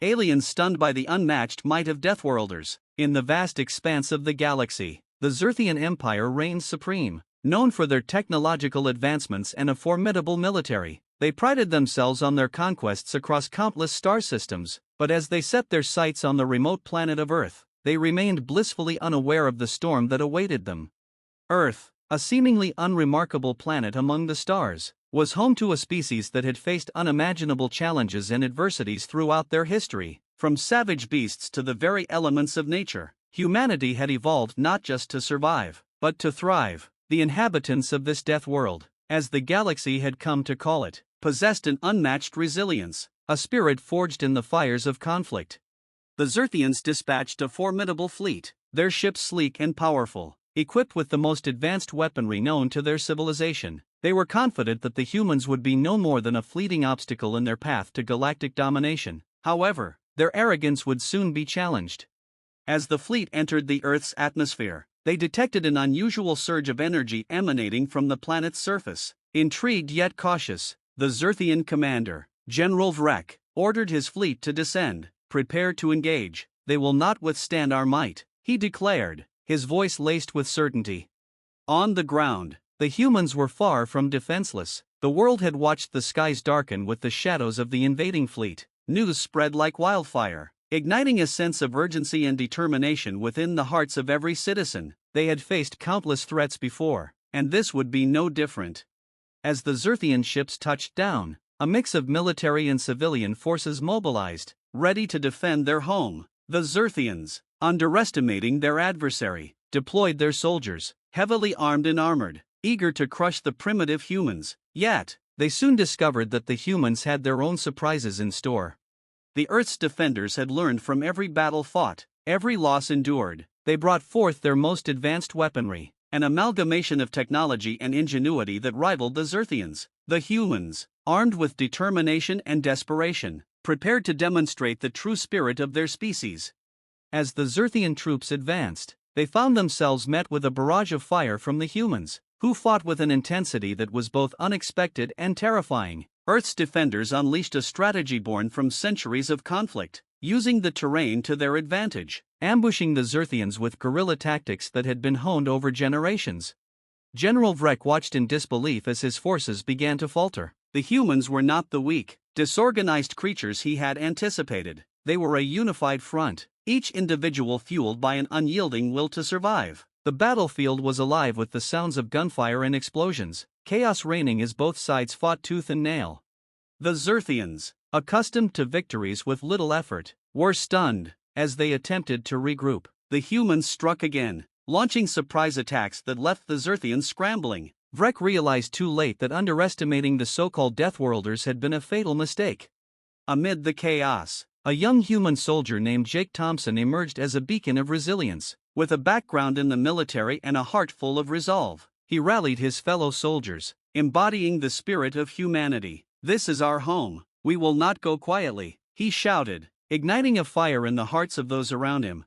aliens stunned by the unmatched might of Deathworlders. In the vast expanse of the galaxy, the Zyrthian Empire reigns supreme. Known for their technological advancements and a formidable military, they prided themselves on their conquests across countless star systems, but as they set their sights on the remote planet of Earth, they remained blissfully unaware of the storm that awaited them. Earth, a seemingly unremarkable planet among the stars, was home to a species that had faced unimaginable challenges and adversities throughout their history. From savage beasts to the very elements of nature, humanity had evolved not just to survive, but to thrive. The inhabitants of this death world, as the galaxy had come to call it, possessed an unmatched resilience, a spirit forged in the fires of conflict. The Zyrthians dispatched a formidable fleet, their ships sleek and powerful, equipped with the most advanced weaponry known to their civilization. They were confident that the humans would be no more than a fleeting obstacle in their path to galactic domination. However, their arrogance would soon be challenged. As the fleet entered the Earth's atmosphere, they detected an unusual surge of energy emanating from the planet's surface. Intrigued yet cautious, the Zyrthian commander, General Vrek, ordered his fleet to descend. "Prepare to engage. They will not withstand our might," he declared, his voice laced with certainty. On the ground, the humans were far from defenseless. The world had watched the skies darken with the shadows of the invading fleet. News spread like wildfire, igniting a sense of urgency and determination within the hearts of every citizen. They had faced countless threats before, and this would be no different. As the Zyrthian ships touched down, a mix of military and civilian forces mobilized, ready to defend their home. The Zyrthians, underestimating their adversary, deployed their soldiers, heavily armed and armored, eager to crush the primitive humans. Yet, they soon discovered that the humans had their own surprises in store. The Earth's defenders had learned from every battle fought, every loss endured. They brought forth their most advanced weaponry, an amalgamation of technology and ingenuity that rivaled the Zyrthians. The humans, armed with determination and desperation, prepared to demonstrate the true spirit of their species. As the Zyrthian troops advanced, they found themselves met with a barrage of fire from the humans, who fought with an intensity that was both unexpected and terrifying. Earth's defenders unleashed a strategy born from centuries of conflict, using the terrain to their advantage, ambushing the Zyrthians with guerrilla tactics that had been honed over generations. General Vrek watched in disbelief as his forces began to falter. The humans were not the weak, disorganized creatures he had anticipated. They were a unified front, each individual fueled by an unyielding will to survive. The battlefield was alive with the sounds of gunfire and explosions, chaos reigning as both sides fought tooth and nail. The Zyrthians, accustomed to victories with little effort, were stunned. As they attempted to regroup, the humans struck again, launching surprise attacks that left the Zyrthians scrambling. Vrek realized too late that underestimating the so-called Deathworlders had been a fatal mistake. Amid the chaos, a young human soldier named Jake Thompson emerged as a beacon of resilience. With a background in the military and a heart full of resolve, he rallied his fellow soldiers, embodying the spirit of humanity. "This is our home. We will not go quietly," he shouted, igniting a fire in the hearts of those around him.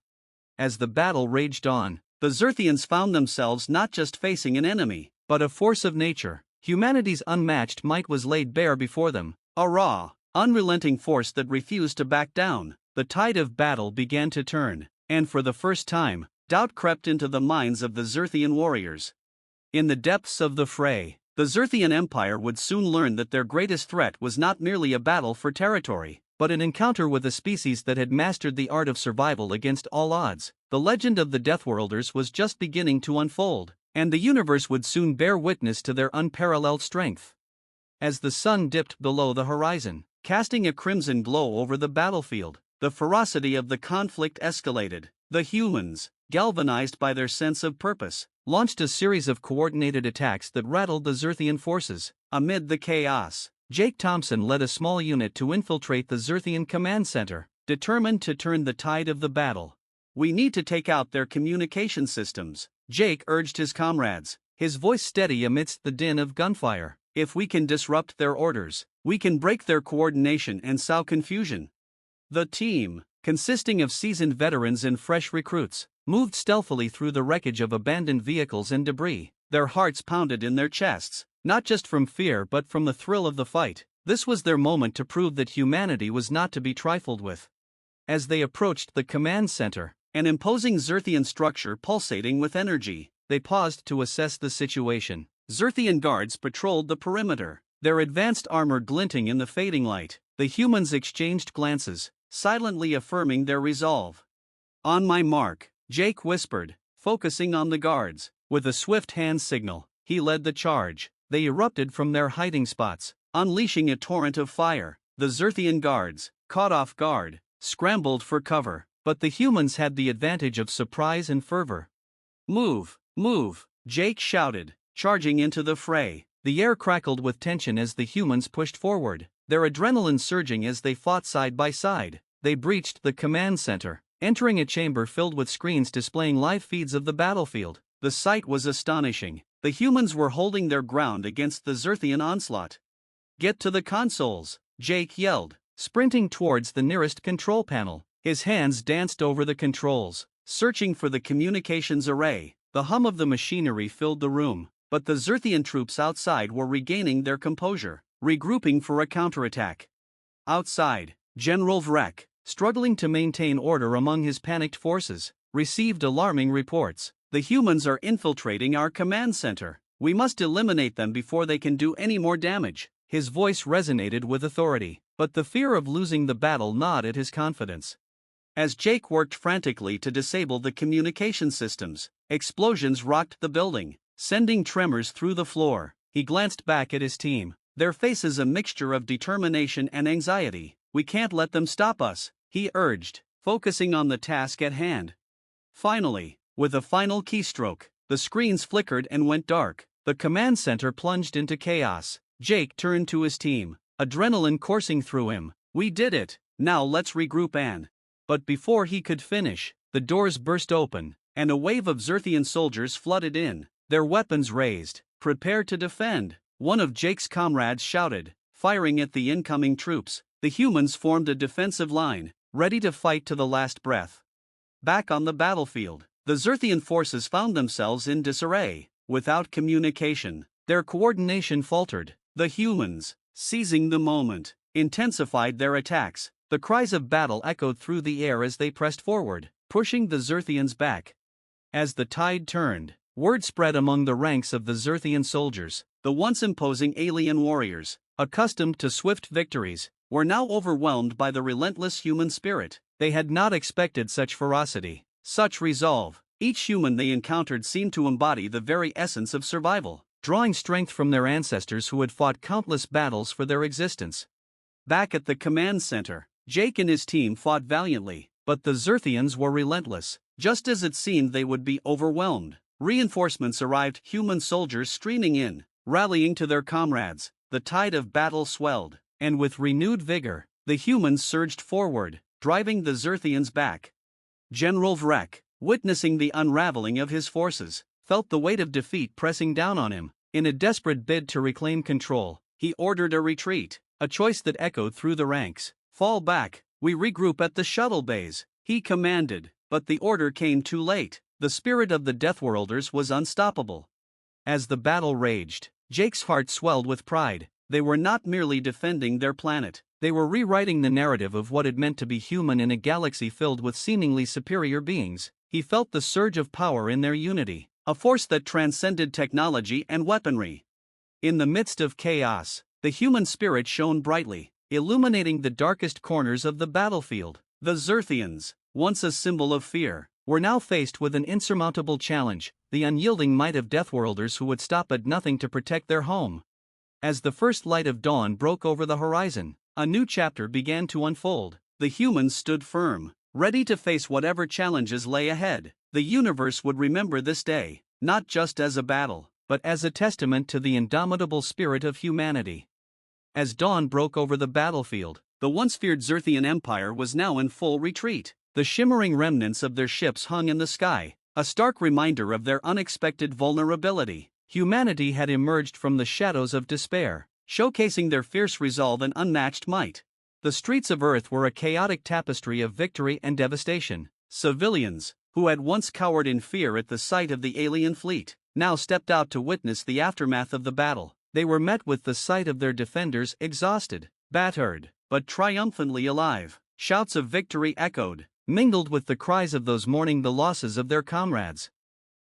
As the battle raged on, the Zyrthians found themselves not just facing an enemy, but a force of nature. Humanity's unmatched might was laid bare before them, a raw, unrelenting force that refused to back down. The tide of battle began to turn, and for the first time, doubt crept into the minds of the Zyrthian warriors. In the depths of the fray, the Zyrthian Empire would soon learn that their greatest threat was not merely a battle for territory, but an encounter with a species that had mastered the art of survival against all odds. The legend of the Deathworlders was just beginning to unfold, and the universe would soon bear witness to their unparalleled strength. As the sun dipped below the horizon, casting a crimson glow over the battlefield, the ferocity of the conflict escalated. The humans, galvanized by their sense of purpose, launched a series of coordinated attacks that rattled the Zyrthian forces. Amid the chaos, Jake Thompson led a small unit to infiltrate the Zyrthian command center, determined to turn the tide of the battle. "We need to take out their communication systems," Jake urged his comrades, his voice steady amidst the din of gunfire. "If we can disrupt their orders, we can break their coordination and sow confusion." The team, consisting of seasoned veterans and fresh recruits, moved stealthily through the wreckage of abandoned vehicles and debris. Their hearts pounded in their chests, not just from fear but from the thrill of the fight. This was their moment to prove that humanity was not to be trifled with. As they approached the command center, an imposing Zyrthian structure pulsating with energy, they paused to assess the situation. Zyrthian guards patrolled the perimeter, their advanced armor glinting in the fading light. The humans exchanged glances, silently affirming their resolve. "On my mark," Jake whispered, focusing on the guards. With a swift hand signal, he led the charge. They erupted from their hiding spots, unleashing a torrent of fire. The Zyrthian guards, caught off guard, scrambled for cover, but the humans had the advantage of surprise and fervor. "Move, move," Jake shouted, charging into the fray. The air crackled with tension as the humans pushed forward, their adrenaline surging as they fought side by side. They breached the command center, entering a chamber filled with screens displaying live feeds of the battlefield. The sight was astonishing. The humans were holding their ground against the Zyrthian onslaught. "Get to the consoles," Jake yelled, sprinting towards the nearest control panel. His hands danced over the controls, searching for the communications array. The hum of the machinery filled the room, but the Zyrthian troops outside were regaining their composure, regrouping for a counterattack. Outside, General Vrek, struggling to maintain order among his panicked forces, received alarming reports. "The humans are infiltrating our command center. We must eliminate them before they can do any more damage." His voice resonated with authority, but the fear of losing the battle gnawed at his confidence. As Jake worked frantically to disable the communication systems, explosions rocked the building, sending tremors through the floor. He glanced back at his team, their faces a mixture of determination and anxiety. "We can't let them stop us," he urged, focusing on the task at hand. Finally, with a final keystroke, the screens flickered and went dark. The command center plunged into chaos. Jake turned to his team, adrenaline coursing through him. "We did it, now let's regroup and..." But before he could finish, the doors burst open, and a wave of Zyrthian soldiers flooded in, their weapons raised, prepared to defend. One of Jake's comrades shouted, firing at the incoming troops. The humans formed a defensive line, ready to fight to the last breath. Back on the battlefield, the Zyrthian forces found themselves in disarray. Without communication, their coordination faltered. The humans, seizing the moment, intensified their attacks. The cries of battle echoed through the air as they pressed forward, pushing the Zyrthians back. As the tide turned, word spread among the ranks of the Zyrthian soldiers. The once imposing alien warriors, accustomed to swift victories, were now overwhelmed by the relentless human spirit. They had not expected such ferocity, such resolve. Each human they encountered seemed to embody the very essence of survival, drawing strength from their ancestors who had fought countless battles for their existence. Back at the command center, Jake and his team fought valiantly, but the Zyrthians were relentless. Just as it seemed they would be overwhelmed, reinforcements arrived, human soldiers streaming in, rallying to their comrades. The tide of battle swelled, and with renewed vigor, the humans surged forward, driving the Zyrthians back. General Vrek, witnessing the unraveling of his forces, felt the weight of defeat pressing down on him. In a desperate bid to reclaim control, he ordered a retreat, a choice that echoed through the ranks. "Fall back, we regroup at the shuttle bays," he commanded, but the order came too late. The spirit of the Deathworlders was unstoppable. As the battle raged, Jake's heart swelled with pride. They were not merely defending their planet, they were rewriting the narrative of what it meant to be human in a galaxy filled with seemingly superior beings. He felt the surge of power in their unity, a force that transcended technology and weaponry. In the midst of chaos, the human spirit shone brightly, illuminating the darkest corners of the battlefield. The Zyrthians, once a symbol of fear, were now faced with an insurmountable challenge, the unyielding might of Deathworlders who would stop at nothing to protect their home. As the first light of dawn broke over the horizon, a new chapter began to unfold. The humans stood firm, ready to face whatever challenges lay ahead. The universe would remember this day, not just as a battle, but as a testament to the indomitable spirit of humanity. As dawn broke over the battlefield, the once feared Zyrthian Empire was now in full retreat. The shimmering remnants of their ships hung in the sky, a stark reminder of their unexpected vulnerability. Humanity had emerged from the shadows of despair, showcasing their fierce resolve and unmatched might. The streets of Earth were a chaotic tapestry of victory and devastation. Civilians, who had once cowered in fear at the sight of the alien fleet, now stepped out to witness the aftermath of the battle. They were met with the sight of their defenders exhausted, battered, but triumphantly alive. Shouts of victory echoed, mingled with the cries of those mourning the losses of their comrades.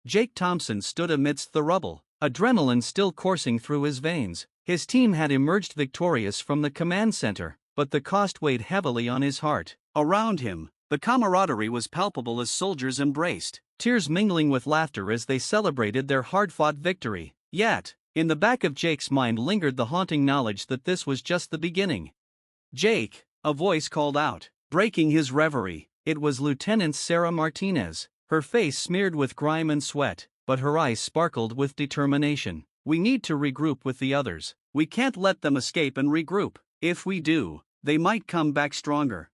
Jake Thompson stood amidst the rubble, adrenaline still coursing through his veins. His team had emerged victorious from the command center, but the cost weighed heavily on his heart. Around him, the camaraderie was palpable as soldiers embraced, tears mingling with laughter as they celebrated their hard-fought victory. Yet, in the back of Jake's mind lingered the haunting knowledge that this was just the beginning. "Jake," a voice called out, breaking his reverie. It was Lieutenant Sarah Martinez, her face smeared with grime and sweat, but her eyes sparkled with determination. "We need to regroup with the others. We can't let them escape and regroup. If we do, they might come back stronger."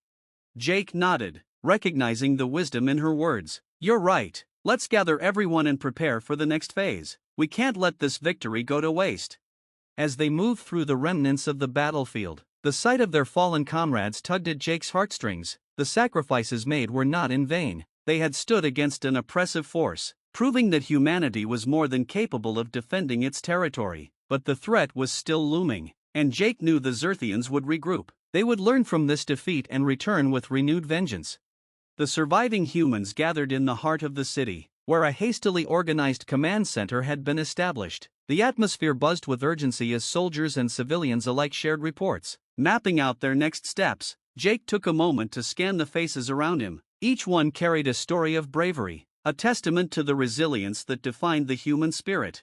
Jake nodded, recognizing the wisdom in her words. "You're right. Let's gather everyone and prepare for the next phase. We can't let this victory go to waste." As they moved through the remnants of the battlefield, the sight of their fallen comrades tugged at Jake's heartstrings. The sacrifices made were not in vain. They had stood against an oppressive force, proving that humanity was more than capable of defending its territory. But the threat was still looming, and Jake knew the Zyrthians would regroup. They would learn from this defeat and return with renewed vengeance. The surviving humans gathered in the heart of the city, where a hastily organized command center had been established. The atmosphere buzzed with urgency as soldiers and civilians alike shared reports. Mapping out their next steps, Jake took a moment to scan the faces around him. Each one carried a story of bravery, a testament to the resilience that defined the human spirit.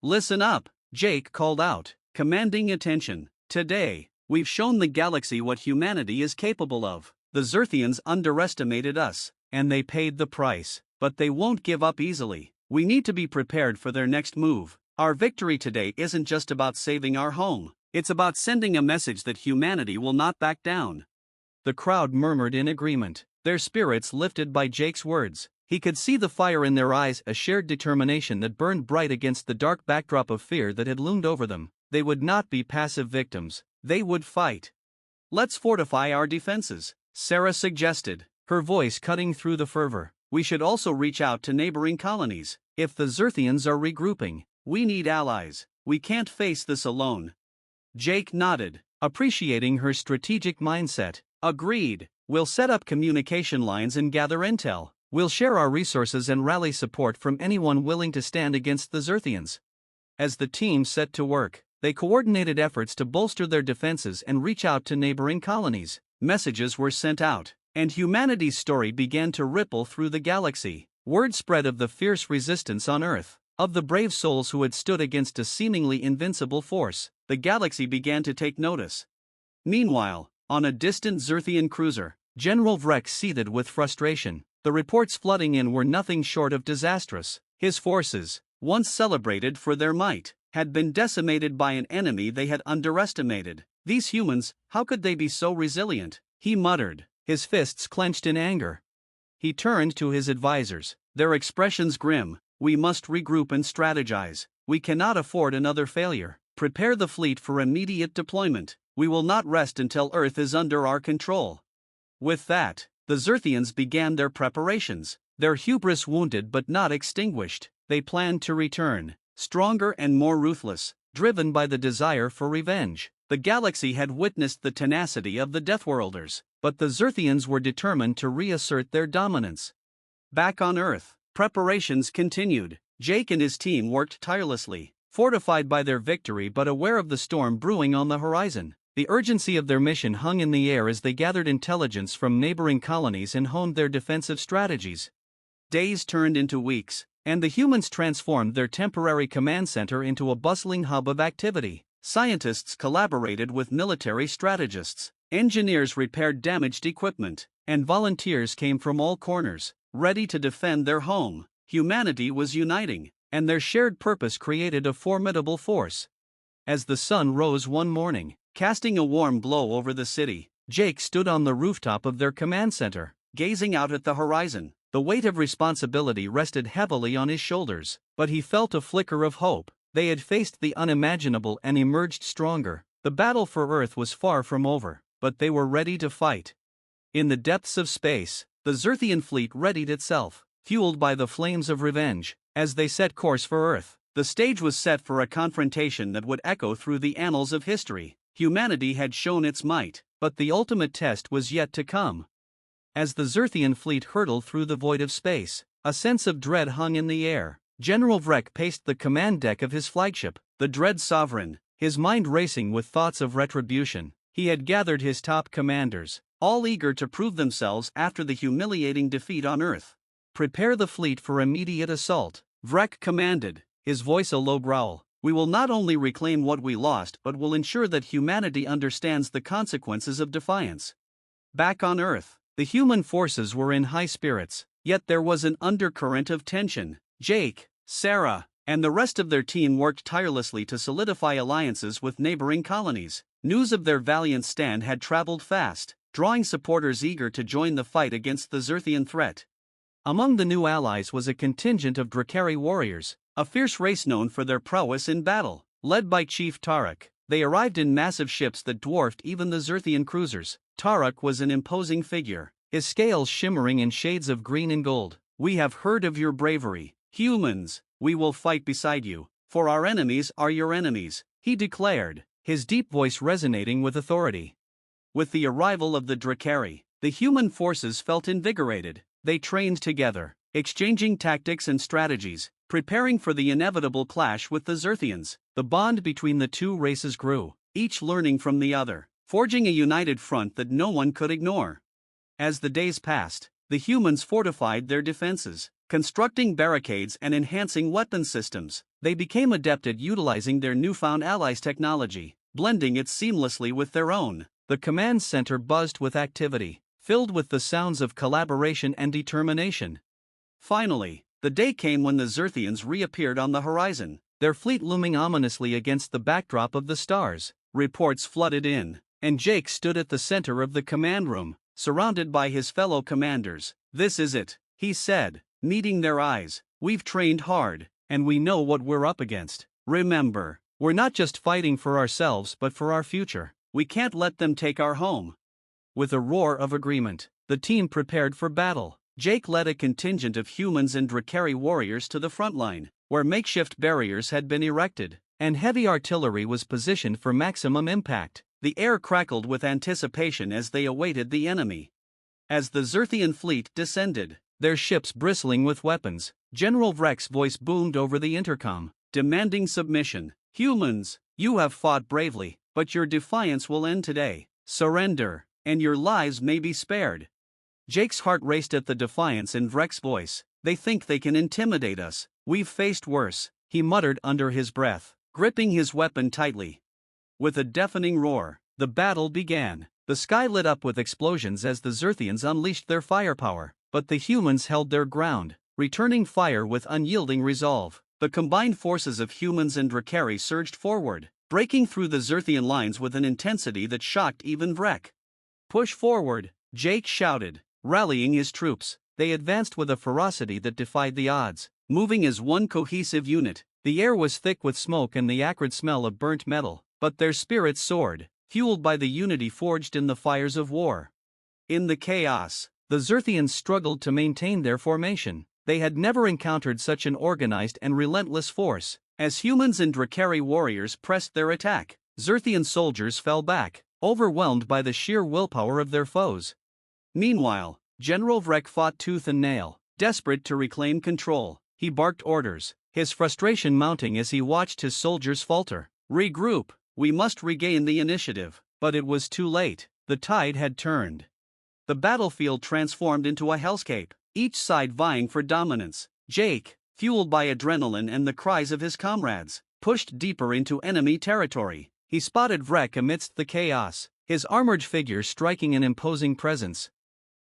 "Listen up," Jake called out, commanding attention. "Today, we've shown the galaxy what humanity is capable of. The Zyrthians underestimated us, and they paid the price, but they won't give up easily. We need to be prepared for their next move. Our victory today isn't just about saving our home, it's about sending a message that humanity will not back down." The crowd murmured in agreement, their spirits lifted by Jake's words. He could see the fire in their eyes, a shared determination that burned bright against the dark backdrop of fear that had loomed over them. They would not be passive victims, they would fight. "Let's fortify our defenses," Sarah suggested, her voice cutting through the fervor. "We should also reach out to neighboring colonies. If the Zyrthians are regrouping, we need allies. We can't face this alone." Jake nodded, appreciating her strategic mindset. "Agreed. We'll set up communication lines and gather intel. We'll share our resources and rally support from anyone willing to stand against the Zyrthians." As the team set to work, they coordinated efforts to bolster their defenses and reach out to neighboring colonies. Messages were sent out, and humanity's story began to ripple through the galaxy. Word spread of the fierce resistance on Earth, of the brave souls who had stood against a seemingly invincible force. The galaxy began to take notice. Meanwhile, on a distant Zyrthian cruiser, General Vrek seethed with frustration. The reports flooding in were nothing short of disastrous. His forces, once celebrated for their might, had been decimated by an enemy they had underestimated. "These humans, how could they be so resilient?" he muttered, his fists clenched in anger. He turned to his advisors, their expressions grim. "We must regroup and strategize. We cannot afford another failure. Prepare the fleet for immediate deployment. We will not rest until Earth is under our control." With that, the Zyrthians began their preparations, their hubris wounded but not extinguished. They planned to return, stronger and more ruthless, driven by the desire for revenge. The galaxy had witnessed the tenacity of the Deathworlders, but the Zyrthians were determined to reassert their dominance. Back on Earth, preparations continued. Jake and his team worked tirelessly, fortified by their victory but aware of the storm brewing on the horizon. The urgency of their mission hung in the air as they gathered intelligence from neighboring colonies and honed their defensive strategies. Days turned into weeks, and the humans transformed their temporary command center into a bustling hub of activity. Scientists collaborated with military strategists, engineers repaired damaged equipment, and volunteers came from all corners, ready to defend their home. Humanity was uniting, and their shared purpose created a formidable force. As the sun rose one morning, casting a warm glow over the city, Jake stood on the rooftop of their command center, gazing out at the horizon. The weight of responsibility rested heavily on his shoulders, but he felt a flicker of hope. They had faced the unimaginable and emerged stronger. The battle for Earth was far from over, but they were ready to fight. In the depths of space, the Zyrthian fleet readied itself, fueled by the flames of revenge. As they set course for Earth, the stage was set for a confrontation that would echo through the annals of history. Humanity had shown its might, but the ultimate test was yet to come. As the Zyrthian fleet hurtled through the void of space, a sense of dread hung in the air. General Vrek paced the command deck of his flagship, the Dread Sovereign, his mind racing with thoughts of retribution. He had gathered his top commanders, all eager to prove themselves after the humiliating defeat on Earth. "Prepare the fleet for immediate assault," Vrek commanded, his voice a low growl. "We will not only reclaim what we lost but will ensure that humanity understands the consequences of defiance." Back on Earth, the human forces were in high spirits, yet there was an undercurrent of tension. Jake, Sarah, and the rest of their team worked tirelessly to solidify alliances with neighboring colonies. News of their valiant stand had traveled fast, drawing supporters eager to join the fight against the Zyrthian threat. Among the new allies was a contingent of Drakari warriors, a fierce race known for their prowess in battle. Led by Chief Tarak, they arrived in massive ships that dwarfed even the Zyrthian cruisers. Tarak was an imposing figure, his scales shimmering in shades of green and gold. "We have heard of your bravery, humans. We will fight beside you, for our enemies are your enemies," he declared, his deep voice resonating with authority. With the arrival of the Drakari, the human forces felt invigorated. They trained together, exchanging tactics and strategies, preparing for the inevitable clash with the Zyrthians. The bond between the two races grew, each learning from the other, forging a united front that no one could ignore. As the days passed, the humans fortified their defenses, constructing barricades and enhancing weapon systems. They became adept at utilizing their newfound allies' technology, blending it seamlessly with their own. The command center buzzed with activity, filled with the sounds of collaboration and determination. Finally, the day came when the Zyrthians reappeared on the horizon, their fleet looming ominously against the backdrop of the stars. Reports flooded in, and Jake stood at the center of the command room, surrounded by his fellow commanders. "This is it," he said, meeting their eyes. "We've trained hard, and we know what we're up against. Remember, we're not just fighting for ourselves but for our future. We can't let them take our home." With a roar of agreement, the team prepared for battle. Jake led a contingent of humans and Drakari warriors to the front line, where makeshift barriers had been erected, and heavy artillery was positioned for maximum impact. The air crackled with anticipation as they awaited the enemy. As the Zyrthian fleet descended, their ships bristling with weapons, General Vrek's voice boomed over the intercom, demanding submission. "Humans, you have fought bravely, but your defiance will end today. Surrender, and your lives may be spared." Jake's heart raced at the defiance in Vrek's voice. "They think they can intimidate us. We've faced worse," he muttered under his breath, gripping his weapon tightly. With a deafening roar, the battle began. The sky lit up with explosions as the Zyrthians unleashed their firepower, but the humans held their ground, returning fire with unyielding resolve. The combined forces of humans and Drakari surged forward, breaking through the Zyrthian lines with an intensity that shocked even Vrek. "Push forward," Jake shouted, rallying his troops. They advanced with a ferocity that defied the odds, moving as one cohesive unit. The air was thick with smoke and the acrid smell of burnt metal, but their spirits soared, fueled by the unity forged in the fires of war. In the chaos, the Zyrthians struggled to maintain their formation. They had never encountered such an organized and relentless force. As humans and Drakari warriors pressed their attack, Zyrthian soldiers fell back, overwhelmed by the sheer willpower of their foes. Meanwhile, General Vrek fought tooth and nail, desperate to reclaim control. He barked orders, his frustration mounting as he watched his soldiers falter. "Regroup, we must regain the initiative." But it was too late. The tide had turned. The battlefield transformed into a hellscape, each side vying for dominance. Jake, fueled by adrenaline and the cries of his comrades, pushed deeper into enemy territory. He spotted Vrek amidst the chaos, his armored figure striking an imposing presence.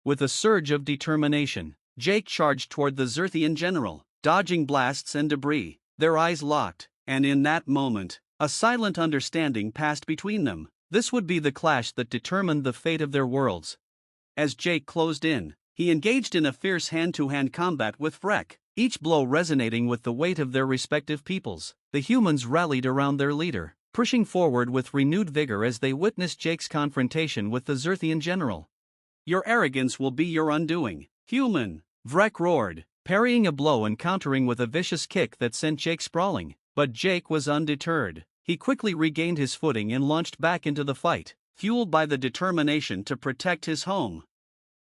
With a surge of determination, Jake charged toward the Zyrthian general, dodging blasts and debris. Their eyes locked, and in that moment, a silent understanding passed between them. This would be the clash that determined the fate of their worlds. As Jake closed in, he engaged in a fierce hand-to-hand combat with Vrek, each blow resonating with the weight of their respective peoples. The humans rallied around their leader, pushing forward with renewed vigor as they witnessed Jake's confrontation with the Zyrthian general. "Your arrogance will be your undoing, human," Vrek roared, parrying a blow and countering with a vicious kick that sent Jake sprawling. But Jake was undeterred. he quickly regained his footing and launched back into the fight, fueled by the determination to protect his home.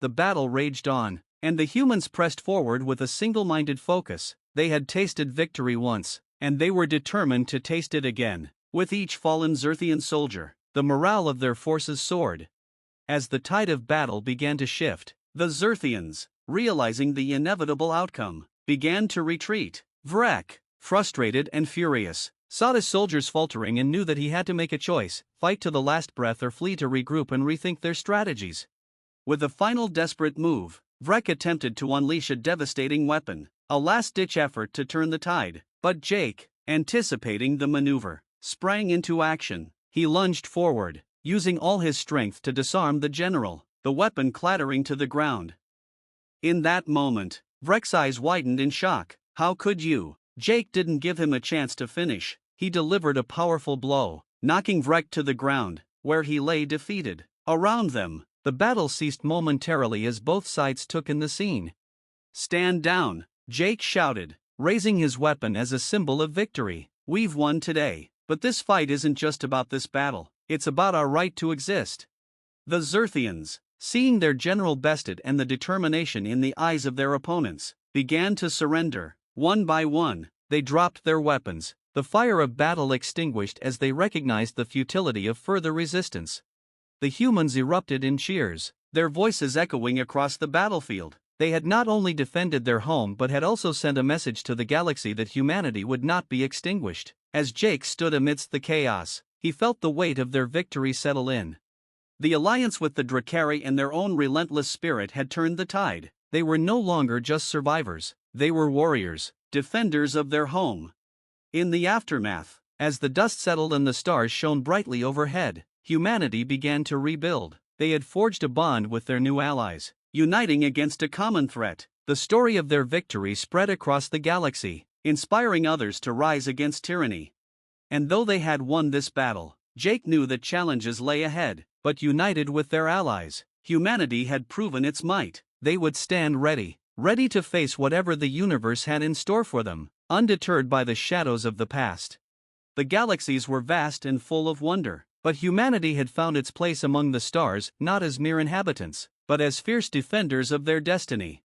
The battle raged on, and the humans pressed forward with a single-minded focus. They had tasted victory once, and they were determined to taste it again. With each fallen Zyrthian soldier, the morale of their forces soared. As the tide of battle began to shift, the Zyrthians, realizing the inevitable outcome, began to retreat. Vrek, frustrated and furious, saw his soldiers faltering and knew that he had to make a choice: fight to the last breath or flee to regroup and rethink their strategies. With a final desperate move, Vrek attempted to unleash a devastating weapon, a last-ditch effort to turn the tide, but Jake, anticipating the maneuver, sprang into action. He lunged forward, using all his strength to disarm the general, the weapon clattering to the ground. In that moment, Vrek's eyes widened in shock. How could you? Jake didn't give him a chance to finish. He delivered a powerful blow, knocking Vrek to the ground, where he lay defeated. Around them, the battle ceased momentarily as both sides took in the scene. "Stand down," Jake shouted, raising his weapon as a symbol of victory. "We've won today, but this fight isn't just about this battle, it's about our right to exist." The Zyrthians, seeing their general bested and the determination in the eyes of their opponents, began to surrender. One by one, they dropped their weapons, the fire of battle extinguished as they recognized the futility of further resistance. The humans erupted in cheers, their voices echoing across the battlefield. They had not only defended their home but had also sent a message to the galaxy that humanity would not be extinguished. As Jake stood amidst the chaos, he felt the weight of their victory settle in. The alliance with the Drakari and their own relentless spirit had turned the tide. They were no longer just survivors, they were warriors, defenders of their home. In the aftermath, as the dust settled and the stars shone brightly overhead, humanity began to rebuild. They had forged a bond with their new allies, uniting against a common threat. The story of their victory spread across the galaxy, inspiring others to rise against tyranny. And though they had won this battle, Jake knew that challenges lay ahead, but united with their allies, humanity had proven its might. They would stand ready to face whatever the universe had in store for them, undeterred by the shadows of the past. The galaxies were vast and full of wonder, but humanity had found its place among the stars, not as mere inhabitants, but as fierce defenders of their destiny.